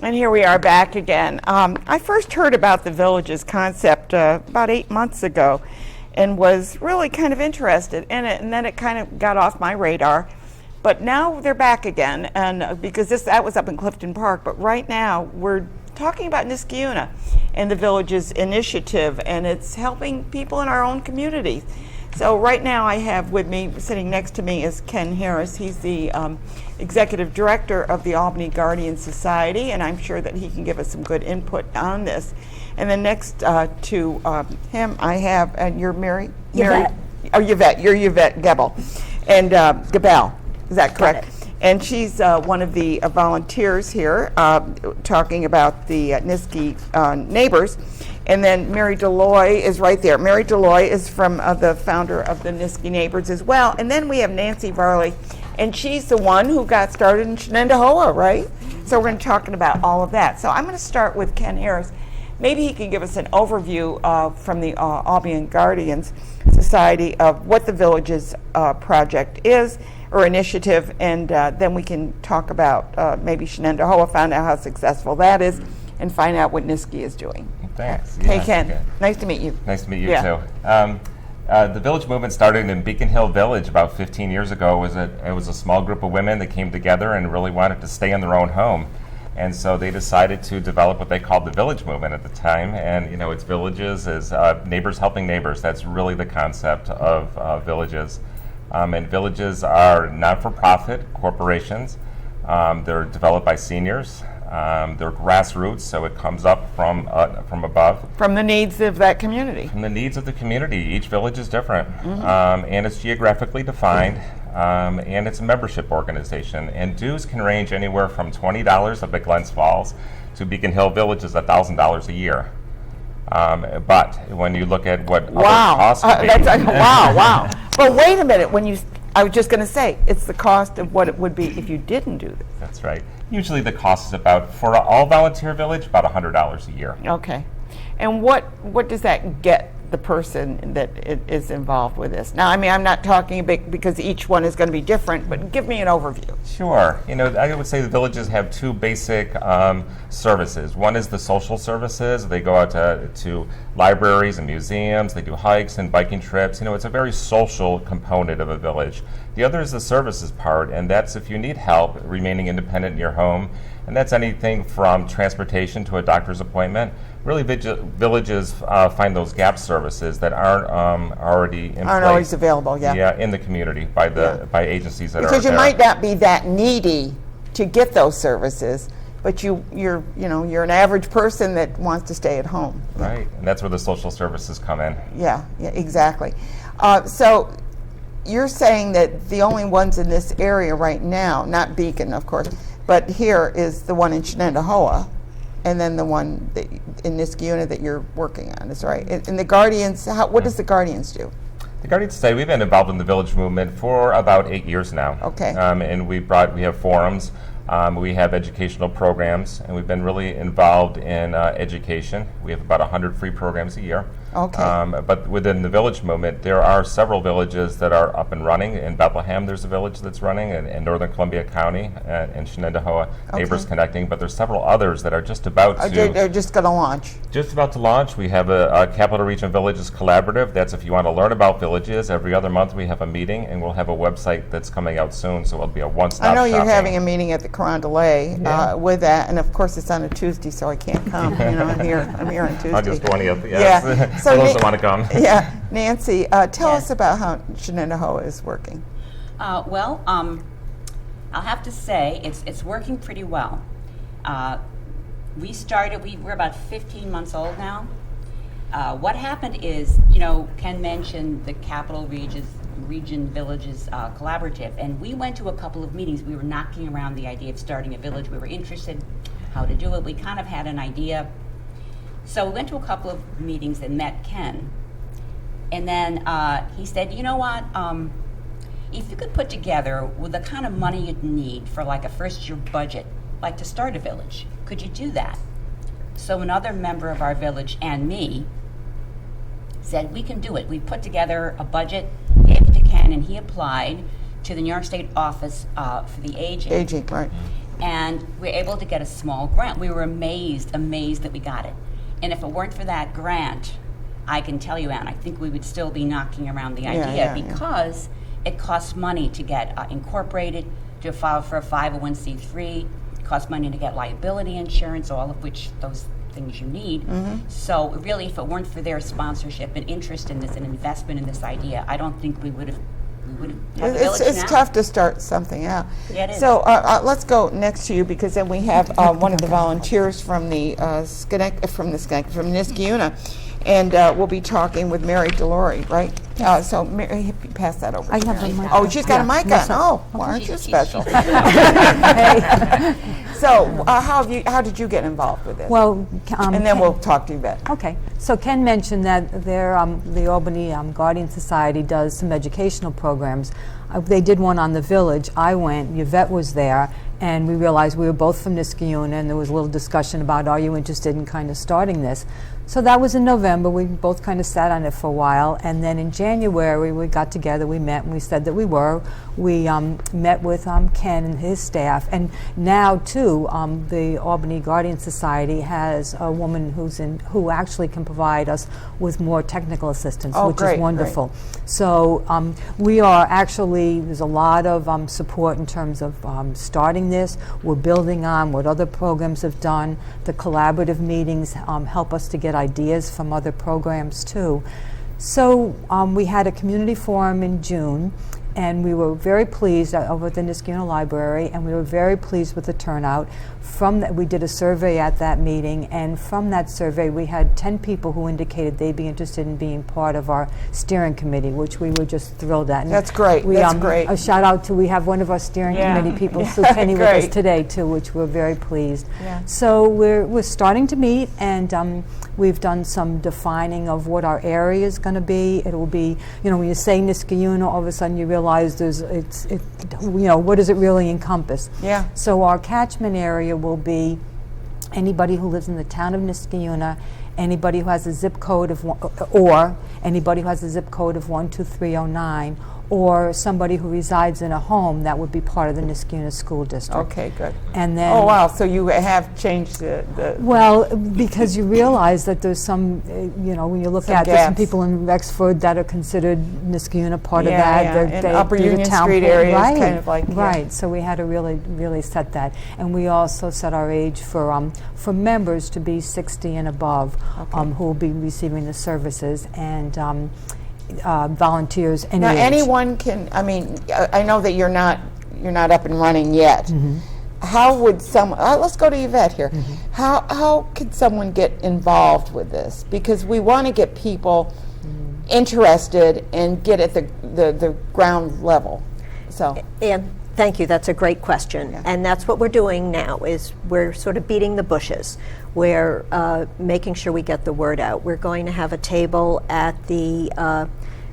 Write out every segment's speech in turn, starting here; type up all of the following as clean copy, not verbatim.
And here we are back again. I first heard about the Villages concept about 8 months ago and was really kind of interested in it, and then it kind of got off my radar. But now they're back again, and because that was up in Clifton Park, but right now we're talking about Niskayuna and the Villages initiative, and it's helping people in our own communities. So right now I have with me, sitting next to me, is Ken Harris. He's the Executive Director of the Albany Guardian Society, and I'm sure that he can give us some good input on this. And then next to him I have, and you're Yvette. Yvette. You're Yvette Gebell. And Gebell, is that correct? And she's one of the volunteers here talking about the Nisky neighbors. And then Mary DeLory is right there. Mary DeLory is from the founder of the Nisky Neighbors as well. And then we have Nancy Varley, and she's the one who got started in Shenendehowa, right? So we're going to be talking about all of that. So I'm going to start with Ken Harris. Maybe he can give us an overview from the Albany Guardian Society of what the Villages project is, or initiative, and then we can talk about maybe Shenendehowa, find out how successful that is, and find out what Nisky is doing. Thanks. Hey, Ken. Okay. Nice to meet you. Nice to meet you too. The Village movement started in Beacon Hill Village about 15 years ago. It was a small group of women that came together and really wanted to stay in their own home. And so they decided to develop what they called the Village movement at the time. And, you know, it's villages as neighbors helping neighbors. That's really the concept of villages. And villages are not-for-profit corporations. They're developed by seniors. They're grassroots, so it comes up from above. From the needs of that community. From the needs of the community. Each village is different, and it's geographically defined, and it's a membership organization. And dues can range anywhere from $20 up at Glens Falls to Beacon Hill Village is $1,000 a year. But when you look at what other costs would be, wow. But wait a minute. I was just going to say, it's the cost of what it would be if you didn't do this. That's right. Usually the cost is about, for an all-volunteer village, about $100 a year. Okay. And what does that get the person that is involved with this? Now, I mean, I'm not talking about, because each one is going to be different, but give me an overview. Sure. You know, I would say the villages have two basic services. One is the social services. They go out to libraries and museums. They do hikes and biking trips. You know, it's a very social component of a village. The other is the services part, and that's if you need help remaining independent in your home. And that's anything from transportation to a doctor's appointment. Really, villages find those gap services that aren't already in place. Aren't always available, yeah. Yeah, in the community by by agencies that are there. Because you might not be that needy to get those services, but you're an average person that wants to stay at home. Right, and that's where the social services come in. Yeah, exactly. So you're saying that the only ones in this area right now, not Beacon, of course, but here is the one in Shenendehowa, and then the one in Niskayuna that you're working on, is right? And the Guardians, what does the Guardians do? The Guardians say we've been involved in the Village movement for about 8 years now. Okay. And we have forums, we have educational programs, and we've been really involved in education. We have about 100 free programs a year. Okay. But within the Village movement, there are several villages that are up and running. In Bethlehem, there's a village that's running, in Northern Columbia County, and Shenendehowa Neighbors Connecting. But there's several others that are just about They're just going to launch. Just about to launch. We have a Capital Region Villages Collaborative. That's if you want to learn about villages. Every other month we have a meeting, and we'll have a website that's coming out soon, so it'll be a one-stop I know shopping. You're having a meeting at the Carondelet with that, and of course it's on a Tuesday, so I can't come. I'm here on Tuesday. August 20th, yes. Yeah. So those that want to come. Yeah. Nancy, tell us about how Shenendehowa is working. Well, I'll have to say it's working pretty well. We're about 15 months old now. What happened is, Ken mentioned the Capital Region Villages Collaborative, and we went to a couple of meetings. We were knocking around the idea of starting a village. We were interested how to do it. We kind of had an idea. So we went to a couple of meetings and met Ken. And then he said, you know what, if you could put together with the kind of money you'd need for like a first year budget, like to start a village, could you do that? So another member of our village and me said, we can do it. We put together a budget, gave it to Ken, and he applied to the New York State Office for the Aging. Aging, right. And we were able to get a small grant. We were amazed that we got it. And if it weren't for that grant, I can tell you, Anne, I think we would still be knocking around the idea because it costs money to get incorporated, to file for a 501c3. It costs money to get liability insurance, all of which those things you need. So really, if it weren't for their sponsorship and interest in this and investment in this idea, I don't think we would have had the village It's now. tough to start something out. Yeah, it is. So let's go next to you, because then we have one of the volunteers from the Niskayuna, and we'll be talking with Mary DeLory, right? So Mary, pass that over. I to have Mary. a mic. Oh, she's got a mic Yes, on. I- Oh, well, aren't you special? Hey. So how did you get involved with this? Well, and then we'll talk to Yvette. Okay, so Ken mentioned that the Albany Guardian Society does some educational programs. They did one on the village. I went, Yvette was there, and we realized we were both from Niskayuna, and there was a little discussion about, are you interested in kind of starting this? So that was in November. We both kind of sat on it for a while, and then in January we got together, we met, and we said that we were. We met with Ken and his staff, and now too, the Albany Guardian Society has a woman who actually can provide us with more technical assistance, which great, is wonderful. So we are actually, there's a lot of support in terms of starting this. We're building on what other programs have done. The collaborative meetings help us to get ideas from other programs too. So we had a community forum in June, and we were very pleased over at the Niskayuna Library, and we were very pleased with the turnout. From that, we did a survey at that meeting, and from that survey we had 10 people who indicated they'd be interested in being part of our steering committee, which we were just thrilled at. And That's great. That's great. A shout out to, we have one of our steering committee people, Sue Penny, with us today too, which we're very pleased. So we're starting to meet, and we've done some defining of what our area is going to be. It will be, when you say Niskayuna, all of a sudden you realize what does it really encompass? Yeah. So our catchment area will be anybody who lives in the town of Niskayuna, anybody who has a zip code of anybody who has a zip code of 12309, or somebody who resides in a home that would be part of the Niskayuna School District. Okay, good. And then, oh wow, so you have changed the well, because you realize that there's some, when you look at, there's some people in Rexford that are considered Niskayuna part of that. And Upper Union Street area is kind of like right. So we had to really set that, and we also set our age for members to be 60 and above, who will be receiving the services, and volunteers. Now, anyone can. I mean, I know that you're not up and running yet. How would someone? Let's go to Yvette here. How could someone get involved with this? Because we want to get people interested and get at the ground level. So. And thank you. That's a great question, and that's what we're doing now. Is we're sort of beating the bushes. We're making sure we get the word out. We're going to have a table at the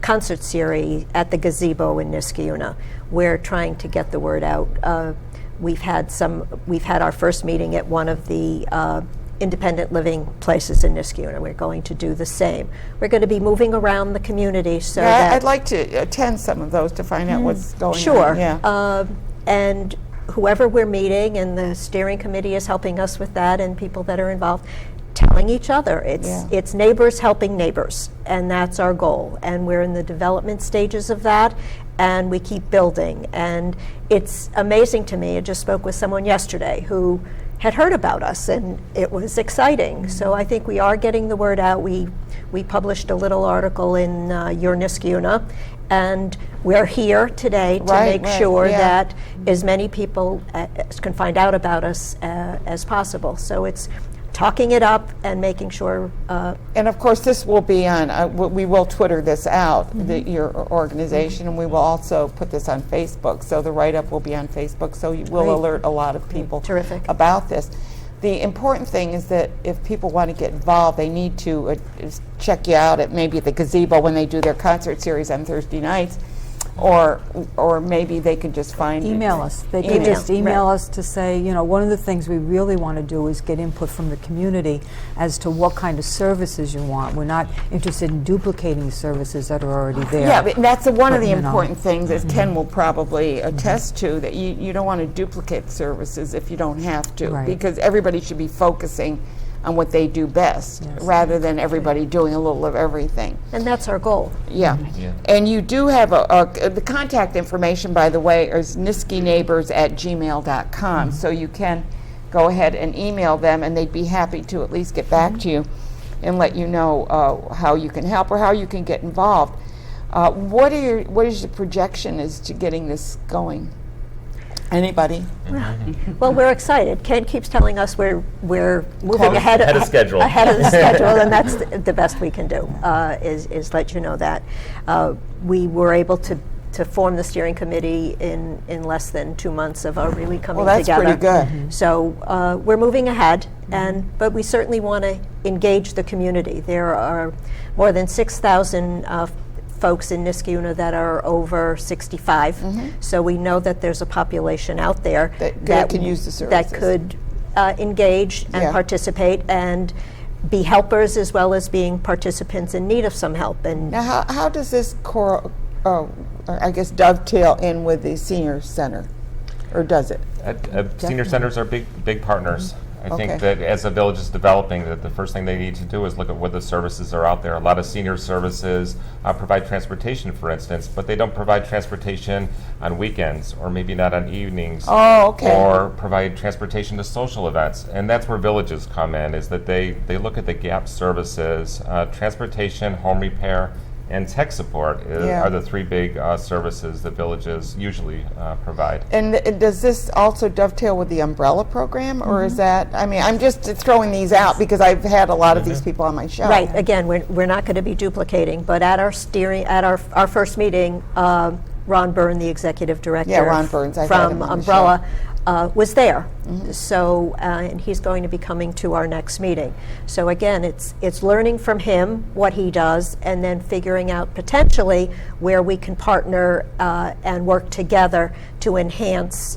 concert series at the gazebo in Niskayuna. We're trying to get the word out. We've had our first meeting at one of the independent living places in Niskayuna. We're going to do the same. We're going to be moving around the community so that I'd like to attend some of those to find out what's going on. Sure. Yeah. And whoever we're meeting, and the steering committee is helping us with that, and people that are involved, telling each other. It's neighbors helping neighbors, and that's our goal. And we're in the development stages of that, and we keep building. And it's amazing to me. I just spoke with someone yesterday who had heard about us, and it was exciting. So I think we are getting the word out. We published a little article in Your Niskayuna, and we're here today to make sure that as many people as can find out about us as possible. So it's talking it up and making sure. And of course, this will be on. We will Twitter this out, your organization, and we will also put this on Facebook. So the write-up will be on Facebook. So you will alert a lot of people about this. The important thing is that if people want to get involved, they need to check you out at maybe at the gazebo when they do their concert series on Thursday nights. or maybe they could just find it. Email us. They can Email, just email right. us to say, one of the things we really want to do is get input from the community as to what kind of services you want. We're not interested in duplicating services that are already there. Yeah, but that's one of But, the you know. important things, as Ken will probably attest to, that you don't want to duplicate services if you don't have to, Right. because everybody should be focusing on what they do best, Yes. rather than everybody doing a little of everything. And that's our goal. Yeah. Yeah. And you do have the contact information, by the way, is niskyneighbors@gmail.com, so you can go ahead and email them, and they'd be happy to at least get back to you and let you know how you can help or how you can get involved. What is your projection as to getting this going? Anybody? Well, we're excited. Ken keeps telling us we're moving Ahead of schedule. ahead of the schedule, and that's the best we can do, is let you know that. We were able to form the steering committee in less than 2 months of our really coming Well, that's together. pretty good. So we're moving ahead, but we certainly want to engage the community. There are more than 6,000 folks in Niskayuna that are over 65. So we know that there's a population out there That can use the that services. could engage and Yeah. participate and be helpers as well as being participants in need of some help. And Now, how does this dovetail in with the senior center, or does it? Senior centers are big partners. I Okay. think that as a village is developing, that the first thing they need to do is look at what the services are out there. A lot of senior services provide transportation, for instance, but they don't provide transportation on weekends, or maybe not on evenings. Oh, okay. Or provide transportation to social events. And that's where villages come in, is that they look at the gap services. Transportation, home repair, and tech support Yeah. are the three big services that villages usually provide. And does this also dovetail with the umbrella program, or is that, I'm just throwing these out because I've had a lot of these people on my show. right, again, we're not going to be duplicating, but at our first meeting, Ron Byrne, the executive director Yeah, Ron Burns, I've had him from on the Umbrella, was there. So, and he's going to be coming to our next meeting. So again, it's learning from him what he does, and then figuring out potentially where we can partner and work together to enhance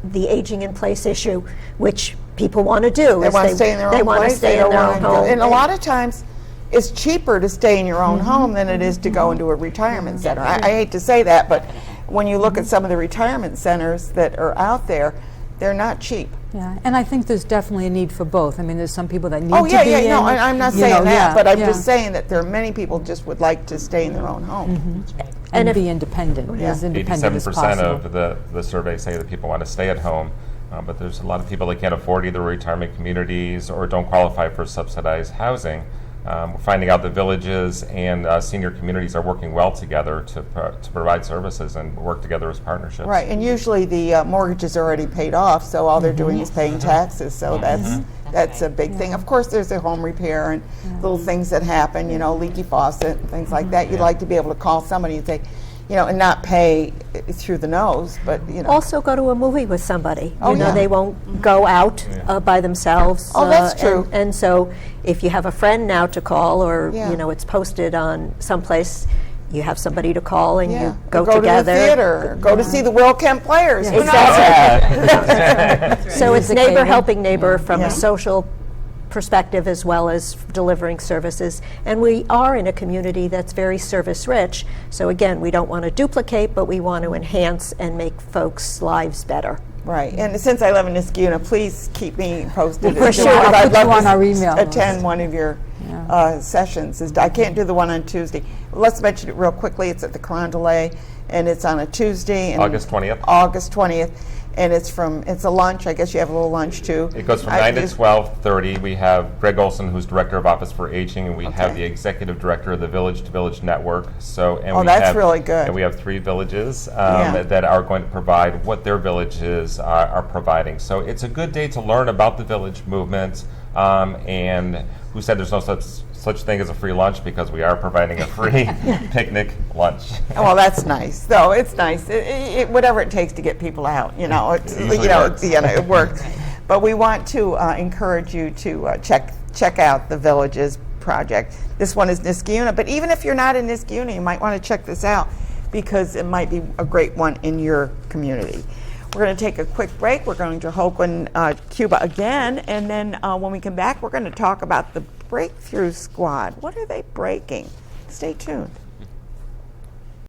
the aging in place issue, which people want to do. They is want to stay in their they own wanna place. stay in don't their wanna own go- home. And a lot of times, it's cheaper to stay in your own home than it is to go into a retirement center. I hate to say that, but when you look at some of the retirement centers that are out there, they're not cheap. Yeah, and I think there's definitely a need for both. There's some people that need Oh, to yeah, be yeah, in. no, I'm not you saying know, that, yeah, but I'm yeah. just saying that there are many people just would like to stay in their own home. And if- be independent, as independent as 87% possible. of the survey say that people want to stay at home, but there's a lot of people that can't afford either retirement communities or don't qualify for subsidized housing. We're finding out that villages and senior communities are working well together to provide services and work together as partnerships. Right, and usually the mortgage is already paid off, so all they're doing is paying taxes, so that's a big thing. Of course, there's a home repair and little things that happen, leaky faucet and things like that. You'd like to be able to call somebody and say, and not pay through the nose, but, Also go to a movie with somebody. Oh, yeah. They won't go out by themselves. Oh, that's true. And so if you have a friend now to call, or, Yeah. It's posted on someplace, you have somebody to call and yeah. you go Or go together. to the theater, or go to see the Will Kemp Players. Who knows? Exactly. So it's Music neighbor haven. helping neighbor from Yeah. a social perspective as well as delivering services. And we are in a community that's very service rich. So again, we don't want to duplicate, but we want to enhance and make folks' lives better. Right, and since I live in Niskayuna, please keep me posted. For as to sure. what I'll I'd put love you on to our email list. attend one of your sessions. I can't do the one on Tuesday. Let's mention it real quickly. It's at the Carondelet, and it's on a Tuesday. And August 20th. August 20th, and it's a lunch. I guess you have a little lunch too. It goes from 9 to 12:30. We have Greg Olson, who's Director of Office for Aging, and we have Okay. the Executive Director of the Village to Village Network. Oh, that's really good. And we have 3 villages Yeah. that are going to provide what their villages are providing. So it's a good day to learn about the village movement, and who said there's no such thing as a free lunch, because we are providing a free picnic lunch. Well, that's nice. Though it's nice. Whatever it takes to get people out, It usually works. it works. But we want to encourage you to check out the Villages project. This one is Niskayuna, but even if you're not in Niskayuna, you might want to check this out, because it might be a great one in your community. We're going to take a quick break. We're going to open Cuba again, and then when we come back, we're going to talk about the Breakthrough Squad. What are they breaking? Stay tuned.